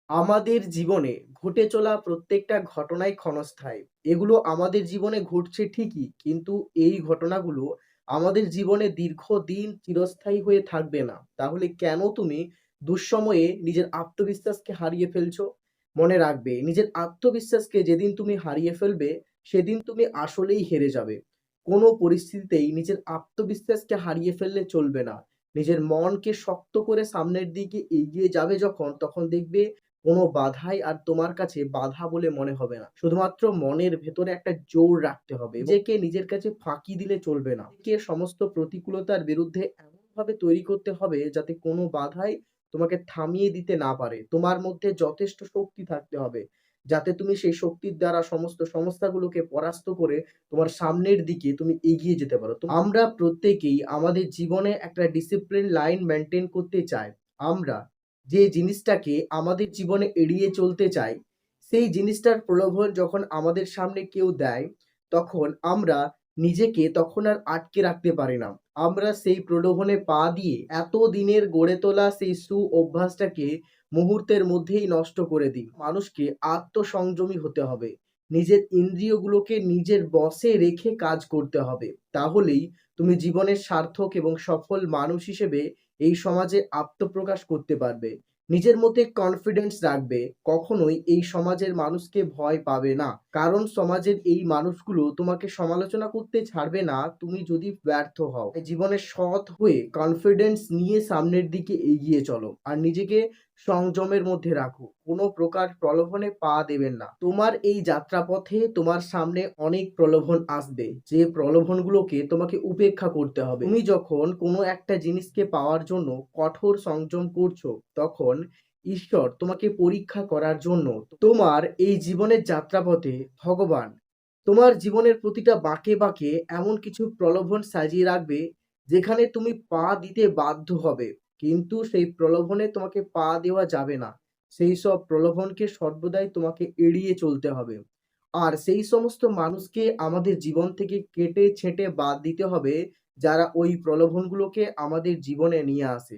আমাদের জীবনে ঘটে চলা প্রত্যেকটা ঘটনাই ক্ষণস্থায়ী। এগুলো আমাদের জীবনে ঘটছে ঠিকই, কিন্তু এই ঘটনাগুলো আমাদের জীবনে দীর্ঘদিন চিরস্থায়ী হয়ে থাকবে না। তাহলে কেন তুমি দুঃসময়ে নিজের আত্মবিশ্বাসকে হারিয়ে ফেলছো? মনে রাখবে, নিজের আত্মবিশ্বাসকে যেদিন তুমি হারিয়ে ফেলবে, সেদিন তুমি আসলেই হেরে যাবে। কোনো পরিস্থিতিতেই নিজের আত্মবিশ্বাসকে হারিয়ে ফেললে চলবে না। নিজের মনকে শক্ত করে সামনের দিকে এগিয়ে যাবে যখন, তখন দেখবে কোনো বাধাই আর তোমার কাছে বাধা বলে মনে হবে না। শুধুমাত্র মনের ভেতরে একটা জোর রাখতে হবে। নিজেকে নিজের কাছে ফাঁকি দিলে চলবে না। নিজেকে সমস্ত প্রতিকূলতার বিরুদ্ধে এমনভাবে তৈরি করতে হবে যাতে কোনো বাধাই তোমাকে থামিয়ে দিতে না পারে। তোমার মধ্যে যথেষ্ট শক্তি থাকতে হবে, যাতে তুমি সেই শক্তির দ্বারা সমস্ত সমস্যাগুলোকে পরাস্ত করে তোমার সামনের দিকে তুমি এগিয়ে যেতে পারো। তো আমরা প্রত্যেকেই আমাদের জীবনে একটা ডিসিপ্লিন লাইন মেইনটেইন করতে চাই। আমরা যে জিনিসটাকে আমাদের জীবনে এড়িয়ে চলতে চাই, সেই জিনিসটার প্রলোভন যখন আমাদের সামনে কেউ দেয়, তখন আমরা নিজেকে তখন আর আটকে রাখতে পারি না। আমরা সেই প্রলোভনে পা দিয়ে এতদিনের গড়ে তোলা সেই অভ্যাসটাকে মুহূর্তের মধ্যেই নষ্ট করে দিই। মানুষকে আত্মসংযমী হতে হবে। নিজের ইন্দ্রিয়গুলোকে নিজের বশে রেখে কাজ করতে হবে। তাহলেই তুমি জীবনের সার্থক এবং সফল মানুষ হিসেবে এই সমাজে আত্মপ্রকাশ করতে পারবে। নিজের মধ্যে কনফিডেন্স রাখবে। কখনোই এই সমাজের মানুষকে ভয় পাবে না। কারণ সমাজের এই মানুষগুলো তোমাকে সমালোচনা করতে ছাড়বে না তুমি যদি ব্যর্থ হও। তাই জীবনে সৎ হয়ে কনফিডেন্স নিয়ে সামনের দিকে এগিয়ে চলো। আর নিজেকে সংযমের মধ্যে রাখো। কোনো প্রকার প্রলোভনে পা দেবেন না। তোমার এই যাত্রাপথে তোমার সামনে অনেক প্রলোভন আসবে, যে প্রলোভনগুলোকে তোমাকে উপেক্ষা করতে হবে। তুমি যখন কোনো একটা জিনিসকে পাওয়ার জন্য কঠোর সংযম করছো, তখন ঈশ্বর তোমাকে পরীক্ষা করার জন্য তোমার এই জীবনের যাত্রাপথে ভগবান তোমার জীবনের প্রতিটা বাঁকে বাঁকে এমন কিছু প্রলোভন সাজিয়ে রাখবে, যেখানে তুমি পা দিতে বাধ্য হবে। কিন্তু সেই প্রলোভনে তোমাকে পা দেওয়া যাবে না। সেই সব প্রলোভনকে সর্বদাই তোমাকে এড়িয়ে চলতে হবে। আর সেই সমস্ত মানুষকে আমাদের জীবন থেকে কেটে ছেঁটে বাদ দিতে হবে, যারা ওই প্রলোভনগুলোকে আমাদের জীবনে নিয়ে আসে।